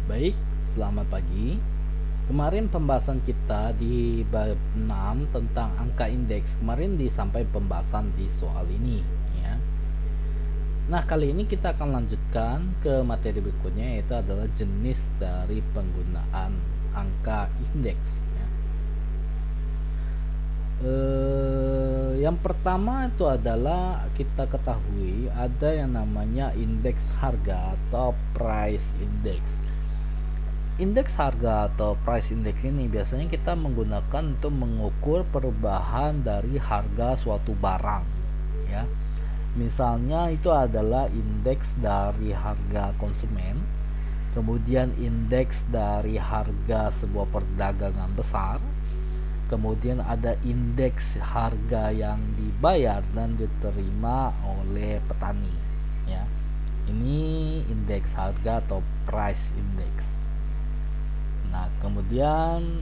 Baik, selamat pagi. Kemarin pembahasan kita di bab 6 tentang angka indeks. Kemarin disampai pembahasan di soal ini, ya. Nah, kali ini kita akan lanjutkan ke materi berikutnya, yaitu adalah jenis dari penggunaan angka indeks, ya. Yang pertama itu adalah kita ketahui ada yang namanya indeks harga atau price index. Indeks harga atau price index ini biasanya kita menggunakan untuk mengukur perubahan dari harga suatu barang, ya. Misalnya itu adalah indeks dari harga konsumen, kemudian indeks dari harga sebuah perdagangan besar, kemudian ada indeks harga yang dibayar dan diterima oleh petani, ya. Ini indeks harga atau price index. Nah, kemudian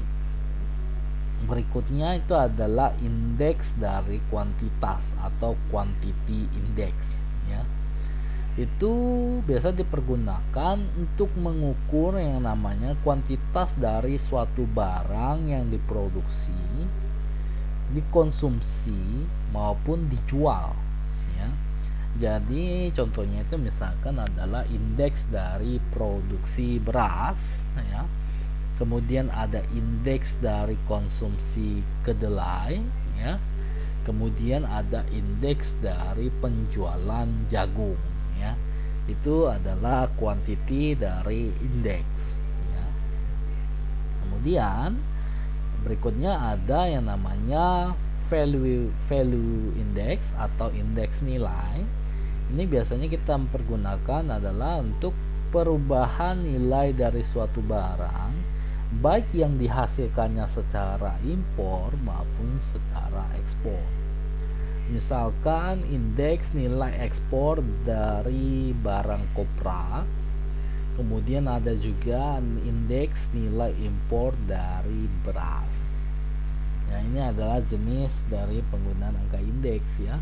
berikutnya itu adalah indeks dari kuantitas atau quantity index, ya. Itu biasa dipergunakan untuk mengukur yang namanya kuantitas dari suatu barang yang diproduksi, dikonsumsi maupun dijual, ya. Jadi contohnya itu misalkan adalah indeks dari produksi beras, ya. Kemudian ada indeks dari konsumsi kedelai, ya. Kemudian ada indeks dari penjualan jagung, ya. Itu adalah quantity dari indeks, ya. Kemudian berikutnya ada yang namanya value index atau indeks nilai. Ini biasanya kita mempergunakan adalah untuk perubahan nilai dari suatu barang, baik yang dihasilkannya secara impor maupun secara ekspor. Misalkan indeks nilai ekspor dari barang kopra, kemudian ada juga indeks nilai impor dari beras. Nah, ini adalah jenis dari penggunaan angka indeks, ya.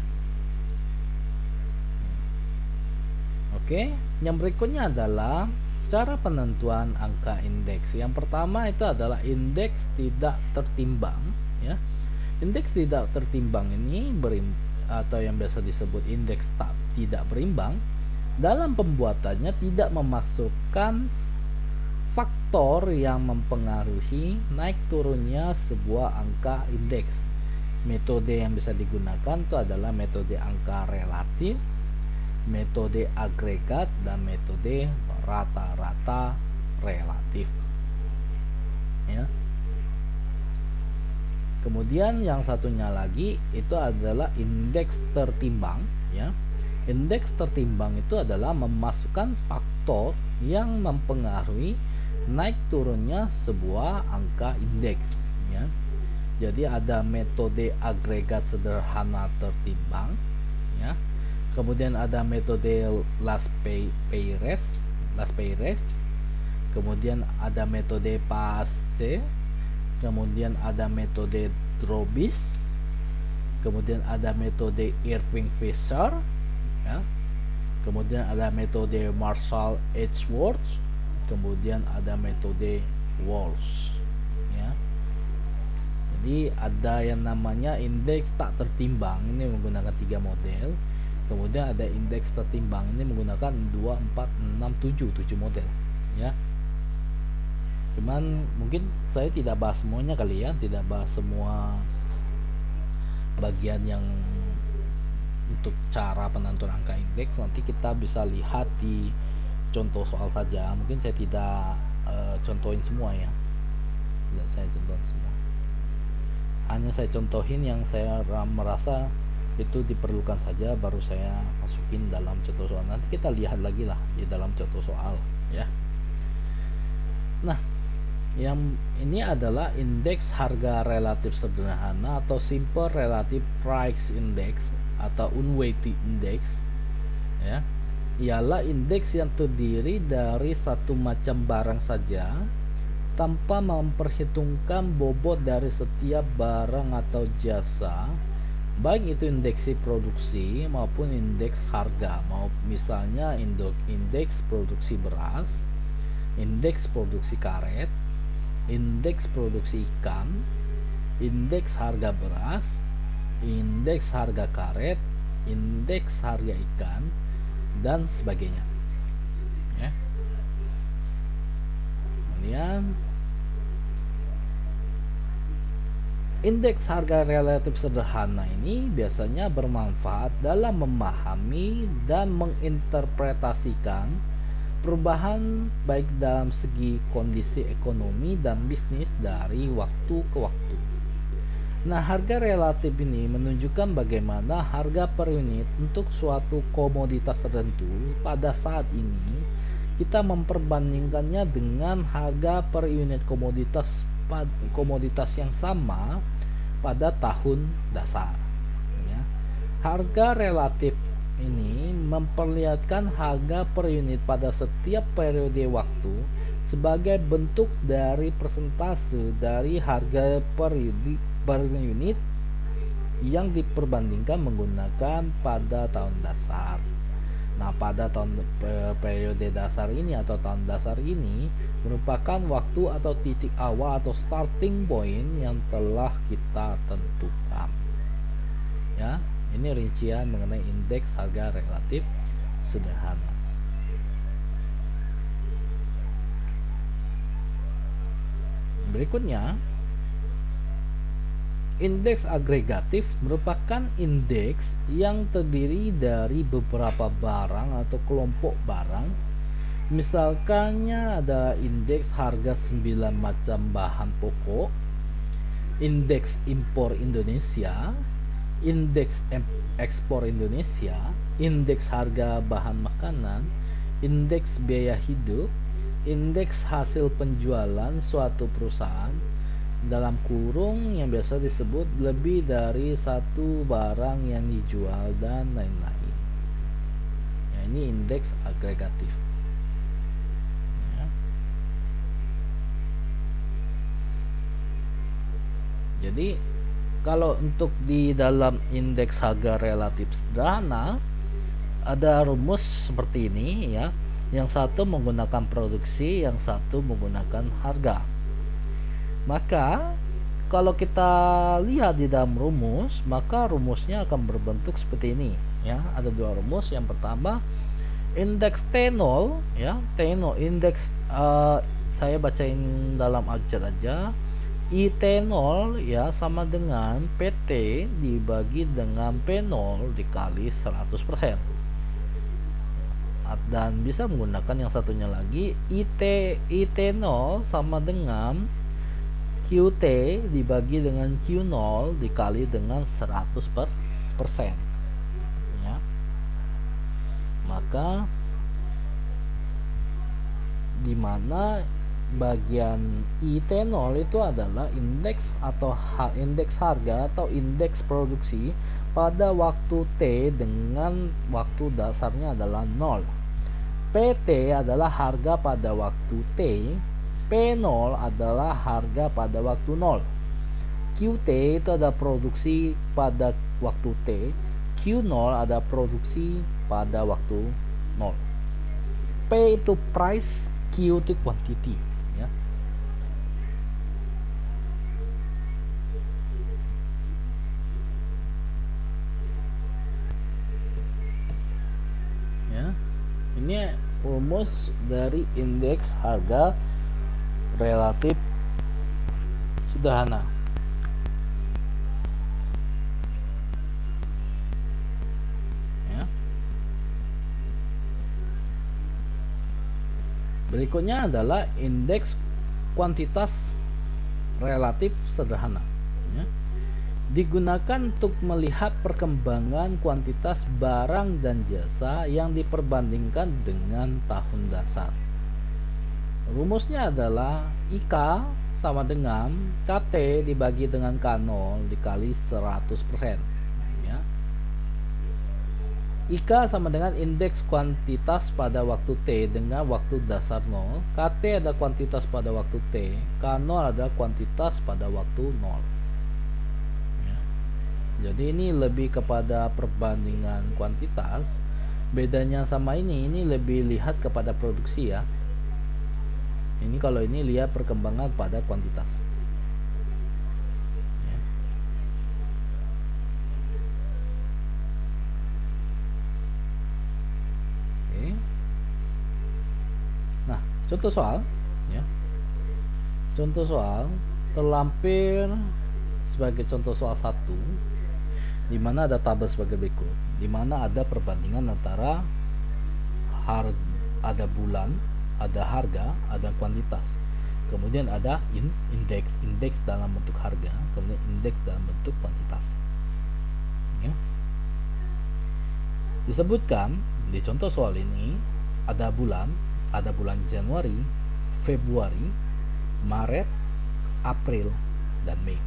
Oke, yang berikutnya adalah cara penentuan angka indeks. Yang pertama itu adalah indeks tidak tertimbang, ya. Indeks tidak tertimbang ini atau yang biasa disebut indeks tidak berimbang, dalam pembuatannya tidak memasukkan faktor yang mempengaruhi naik turunnya sebuah angka indeks. Metode yang bisa digunakan itu adalah metode angka relatif, metode agregat, dan metode rata-rata relatif, ya. Kemudian yang satunya lagi itu adalah indeks tertimbang, ya. Indeks tertimbang itu adalah memasukkan faktor yang mempengaruhi naik turunnya sebuah angka indeks, ya. Jadi ada metode agregat sederhana tertimbang, ya. Kemudian ada metode Las Peyres, kemudian ada metode Pace, kemudian ada metode Drobis, kemudian ada metode Irving Fisher, ya. Kemudian ada metode Marshall Edgeworth, kemudian ada metode Walsh, ya. Jadi ada yang namanya indeks tak tertimbang, ini menggunakan 3 model. Kemudian ada indeks tertimbang, ini menggunakan 2, 4, 6, 7 model, ya. Cuman mungkin saya tidak bahas semuanya kali ya, tidak bahas semua bagian yang untuk cara penentuan angka indeks. Nanti kita bisa lihat di contoh soal saja. Mungkin saya tidak contohin semua, ya. Tidak saya contohin semua. Hanya saya contohin yang saya merasa itu diperlukan saja, baru saya masukin dalam contoh soal. Nanti kita lihat lagi lah di dalam contoh soal, ya. Nah, yang ini adalah indeks harga relatif sederhana atau simple relative price index atau unweighted index, ya. Ialah indeks yang terdiri dari satu macam barang saja tanpa memperhitungkan bobot dari setiap barang atau jasa, baik itu indeks produksi maupun indeks harga. Misalnya indeks produksi beras, indeks produksi karet, indeks produksi ikan, indeks harga beras, indeks harga karet, indeks harga ikan, dan sebagainya. Ya. Kemudian indeks harga relatif sederhana ini biasanya bermanfaat dalam memahami dan menginterpretasikan perubahan baik dalam segi kondisi ekonomi dan bisnis dari waktu ke waktu. Nah, harga relatif ini menunjukkan bagaimana harga per unit untuk suatu komoditas tertentu pada saat ini kita memperbandingkannya dengan harga per unit komoditas yang sama pada tahun dasar. Ya. Harga relatif ini memperlihatkan harga per unit pada setiap periode waktu sebagai bentuk dari persentase dari harga per unit yang diperbandingkan menggunakan pada tahun dasar. Nah, pada periode dasar ini atau tahun dasar ini merupakan waktu atau titik awal atau starting point yang telah kita tentukan. Ya, ini rincian mengenai indeks harga relatif sederhana. Berikutnya, indeks agregatif merupakan indeks yang terdiri dari beberapa barang atau kelompok barang. Misalkannya ada indeks harga 9 macam bahan pokok, indeks impor Indonesia, indeks ekspor Indonesia, indeks harga bahan makanan, indeks biaya hidup, indeks hasil penjualan suatu perusahaan, dalam kurung yang biasa disebut lebih dari satu barang yang dijual, dan lain-lain. Ya, ini indeks agregatif. Ya. Jadi kalau untuk di dalam indeks harga relatif sederhana ada rumus seperti ini ya. Yang satu menggunakan produksi, yang satu menggunakan harga. Maka kalau kita lihat di dalam rumus, maka rumusnya akan berbentuk seperti ini ya. Ada dua rumus. Yang pertama indeks T0 ya. T0 indeks saya bacain dalam abjad aja. IT0 ya sama dengan PT dibagi dengan P0 dikali 100%. Dan bisa menggunakan yang satunya lagi, IT0 sama dengan QT dibagi dengan Q0 dikali dengan 100%. Ya. Maka di mana bagian IT0 itu adalah indeks atau indeks harga atau indeks produksi pada waktu T dengan waktu dasarnya adalah 0. PT adalah harga pada waktu T, P0 adalah harga pada waktu 0. QT itu ada produksi pada waktu T, Q0 ada produksi pada waktu 0. P itu price, Q itu quantity ya. Ya. Ini rumus dari indeks harga relatif sederhana. Ya. Berikutnya adalah indeks kuantitas relatif sederhana. Ya. Digunakan untuk melihat perkembangan kuantitas barang dan jasa yang diperbandingkan dengan tahun dasar. Rumusnya adalah IK sama dengan KT dibagi dengan K0 dikali 100%. Ya. IK sama dengan indeks kuantitas pada waktu T dengan waktu dasar 0. KT ada kuantitas pada waktu T, K0 ada kuantitas pada waktu 0. Ya. Jadi ini lebih kepada perbandingan kuantitas. Bedanya sama ini lebih lihat kepada produksi ya. Ini kalau ini lihat perkembangan pada kuantitas. Ya. Oke. Nah, contoh soal, ya. Contoh soal terlampir sebagai contoh soal 1, di mana ada tabel sebagai berikut, di mana ada perbandingan antara ada bulan, ada harga, ada kuantitas, kemudian ada indeks dalam bentuk harga, kemudian indeks dalam bentuk kuantitas. Ya. Disebutkan di contoh soal ini ada bulan Januari, Februari, Maret, April, dan Mei.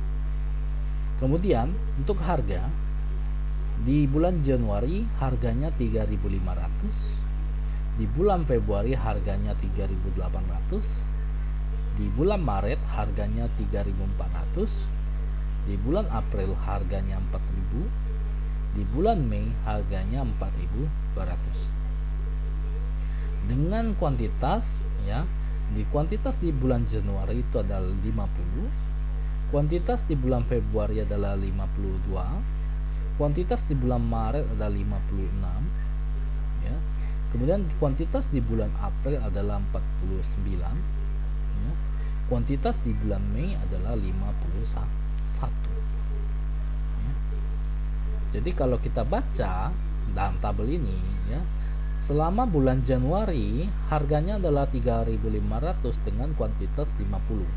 Kemudian untuk harga, di bulan Januari harganya 3.500, di bulan Februari harganya 3.800, di bulan Maret harganya 3.400, di bulan April harganya 4.000, di bulan Mei harganya 4.200. Dengan kuantitas, ya, di kuantitas di bulan Januari itu adalah 50, kuantitas di bulan Februari adalah 52, kuantitas di bulan Maret adalah 56, ya. Kemudian kuantitas di bulan April adalah 49, ya. Kuantitas di bulan Mei adalah 51, ya. Jadi kalau kita baca dalam tabel ini, ya, selama bulan Januari harganya adalah 3.500 dengan kuantitas 50.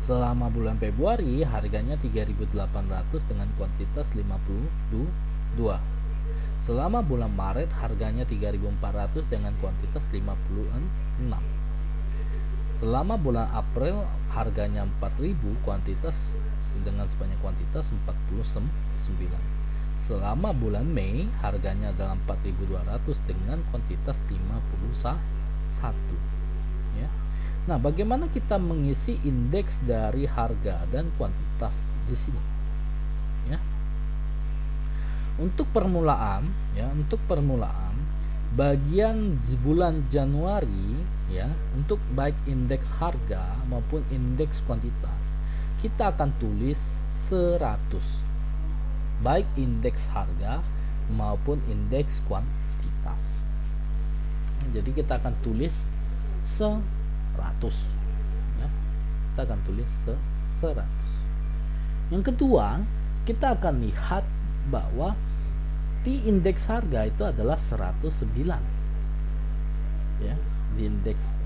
Selama bulan Februari harganya 3.800 dengan kuantitas 52. Selama bulan Maret harganya 3.400 dengan kuantitas 56. Selama bulan April harganya 4.000 kuantitas dengan sebanyak kuantitas 49. Selama bulan Mei harganya adalah 4.200 dengan kuantitas 51. Ya. Nah, bagaimana kita mengisi indeks dari harga dan kuantitas di sini? Ya. Untuk permulaan, bagian bulan Januari, ya, untuk baik indeks harga maupun indeks kuantitas, kita akan tulis 100. Baik indeks harga maupun indeks kuantitas. Jadi kita akan tulis 100, ya. Kita akan tulis 100. Yang kedua, kita akan lihat bahwa di indeks harga itu adalah 109, ya. Di indeks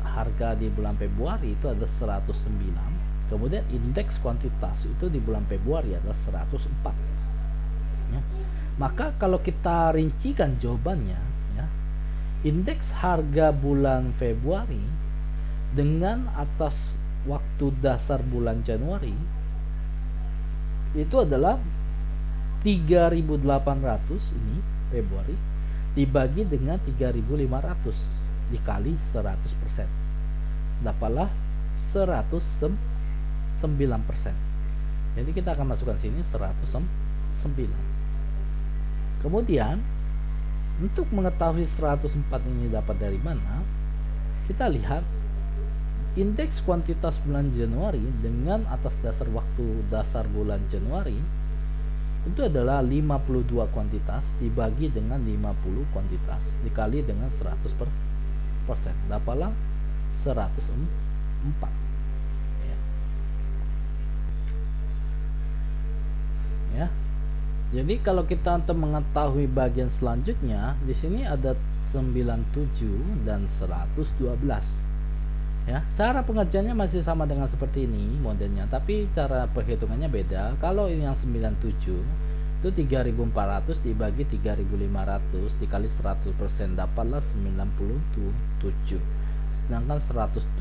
harga di bulan Februari itu ada 109. Kemudian indeks kuantitas itu di bulan Februari adalah 104. Ya. Maka kalau kita rincikan jawabannya, ya, indeks harga bulan Februari dengan atas waktu dasar bulan Januari itu adalah 3.800 ini Februari dibagi dengan 3.500 dikali 100%. Dapatlah 109%. Jadi kita akan masukkan sini 109. Kemudian untuk mengetahui 104 ini dapat dari mana, kita lihat indeks kuantitas bulan Januari dengan atas dasar waktu dasar bulan Januari itu adalah 52 kuantitas dibagi dengan 50 kuantitas dikali dengan 100%. Dapatlah 104. Ya. Jadi kalau kita untuk mengetahui bagian selanjutnya, di sini ada 97 dan 112. Ya, cara pengerjaannya masih sama dengan seperti ini modelnya, tapi cara perhitungannya beda. Kalau ini yang 97 itu 3.400 dibagi 3.500 dikali 100% dapatlah 97. Sedangkan 112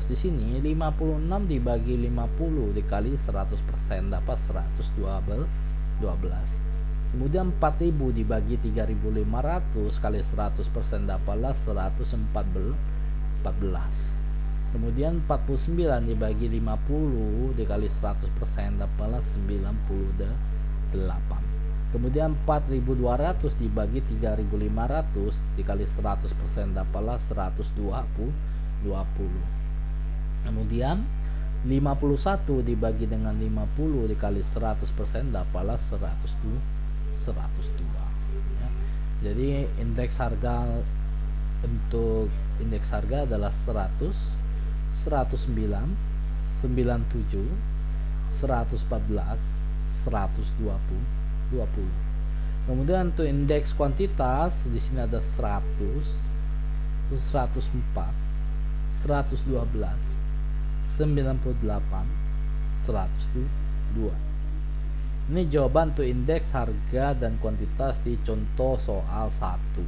di sini 56 dibagi 50 dikali 100% dapat 112. Kemudian 4000 dibagi 3500 kali 100% dapatlah 114. Kemudian 49 dibagi 50 dikali 100% dapatlah 98. Kemudian 4.200 dibagi 3.500 dikali 100% dapatlah 120. Kemudian 51 dibagi dengan 50 dikali 100% dapatlah 102. Ya. Jadi indeks harga untuk indeks harga adalah 100, 109, 97, 114, 120, 20. Kemudian untuk indeks kuantitas di sini ada 100, 104, 112, 98, 102. Ini jawaban untuk indeks harga dan kuantitas di contoh soal 1.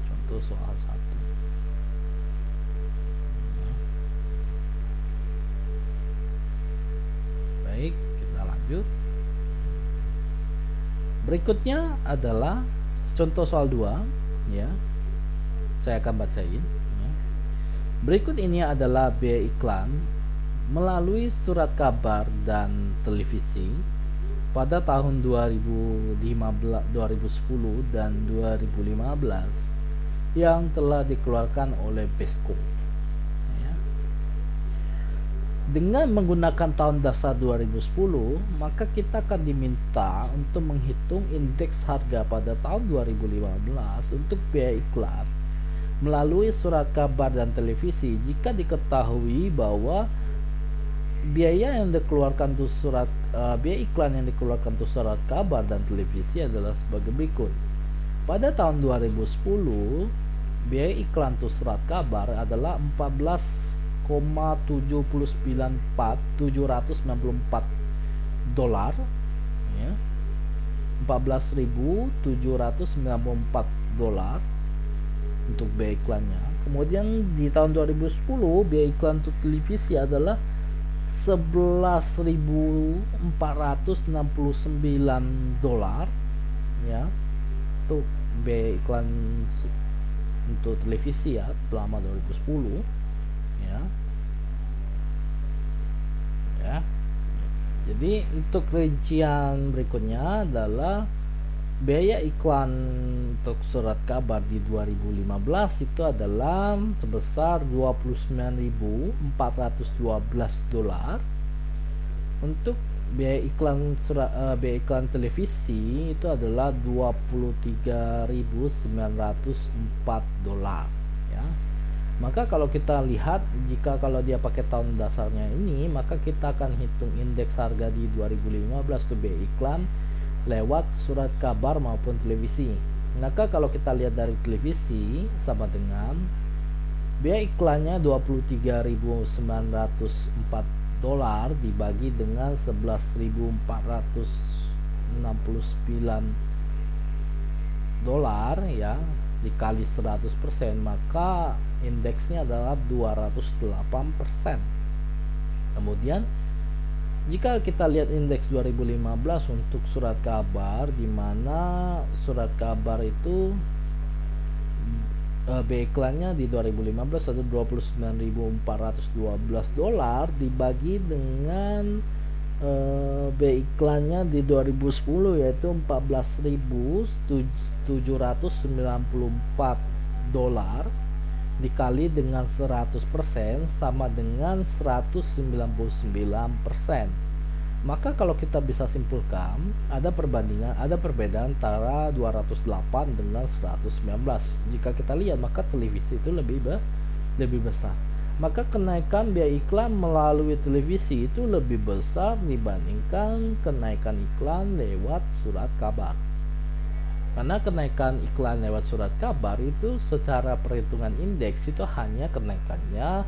Contoh soal 1. Baik, kita lanjut. Berikutnya adalah contoh soal 2, ya. Saya akan bacain, ya. Berikut ini adalah biaya iklan melalui surat kabar dan televisi pada tahun 2010 dan 2015 yang telah dikeluarkan oleh Besco. Dengan menggunakan tahun dasar 2010, maka kita akan diminta untuk menghitung indeks harga pada tahun 2015 untuk biaya iklan melalui surat kabar dan televisi jika diketahui bahwa biaya yang dikeluarkan untuk biaya iklan yang dikeluarkan untuk surat kabar dan televisi adalah sebagai berikut. Pada tahun 2010, biaya iklan untuk surat kabar adalah 14,794794 dolar, ya. 14.794 dolar untuk biaya iklannya. Kemudian di tahun 2010 biaya iklan untuk televisi adalah 11.469 dolar, ya, untuk biaya iklan untuk televisi, ya, selama 2010, ya. Jadi untuk rincian berikutnya adalah biaya iklan untuk surat kabar di 2015 itu adalah sebesar 29.412 dolar. Untuk biaya iklan biaya iklan televisi itu adalah 23.904 dolar, ya. Maka kalau kita lihat, jika kalau dia pakai tahun dasarnya ini, maka kita akan hitung indeks harga di 2015 untuk biaya iklan lewat surat kabar maupun televisi. Maka kalau kita lihat dari televisi sama dengan biaya iklannya 23.904 dolar dibagi dengan 11.469 dolar, ya, dikali 100%, maka indeksnya adalah 208%. Kemudian jika kita lihat indeks 2015 untuk surat kabar, di mana surat kabar itu biaya iklannya di 2015 ada 29.412 dolar dibagi dengan biaya iklannya di 2010 yaitu 14.794 dolar dikali dengan 100% sama dengan 199%. Maka kalau kita bisa simpulkan, ada perbedaan antara 208 dengan 119. Jika kita lihat, maka televisi itu lebih besar. Maka kenaikan biaya iklan melalui televisi itu lebih besar dibandingkan kenaikan iklan lewat surat kabar. Karena kenaikan iklan lewat surat kabar itu secara perhitungan indeks itu hanya kenaikannya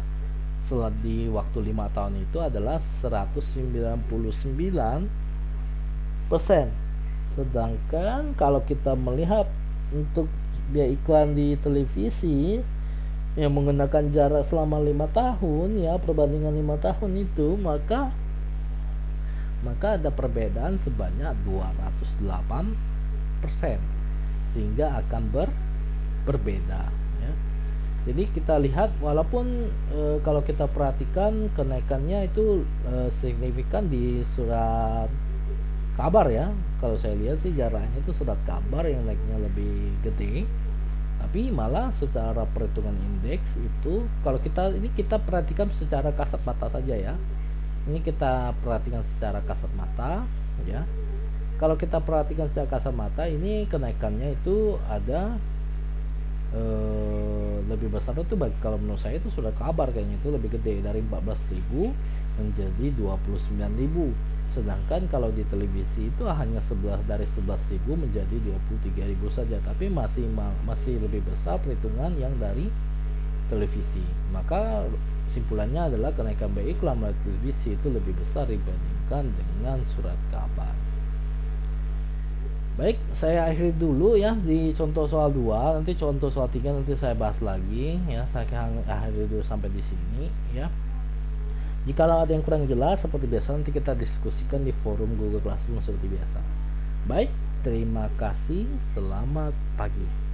di waktu 5 tahun itu adalah 199%. Sedangkan kalau kita melihat untuk biaya iklan di televisi yang menggunakan jarak selama 5 tahun, ya, perbandingan 5 tahun itu, maka ada perbedaan sebanyak 208%, sehingga akan berbeda, ya. Jadi kita lihat walaupun kalau kita perhatikan kenaikannya itu signifikan di surat kabar ya. Kalau saya lihat sih jaraknya itu surat kabar yang naiknya lebih gede, tapi malah secara perhitungan indeks itu kalau kita perhatikan secara kasat mata saja ya. Ini kita perhatikan secara kasat mata ya. Kalau kita perhatikan secara kasat mata, ini kenaikannya itu ada lebih besar itu kalau menurut saya itu sudah kabar kayaknya itu lebih gede dari 14.000 menjadi 29.000. Sedangkan kalau di televisi itu hanya dari 11.000 menjadi 23.000 saja, tapi masih lebih besar perhitungan yang dari televisi. Maka simpulannya adalah kenaikan BI iklan melalui televisi itu lebih besar dibandingkan dengan surat kabar. Baik, saya akhiri dulu ya di contoh soal 2. Nanti contoh soal 3 nanti saya bahas lagi ya. Saya akhiri dulu sampai di sini ya. Jika ada yang kurang jelas seperti biasa nanti kita diskusikan di forum Google Classroom seperti biasa. Baik, terima kasih. Selamat pagi.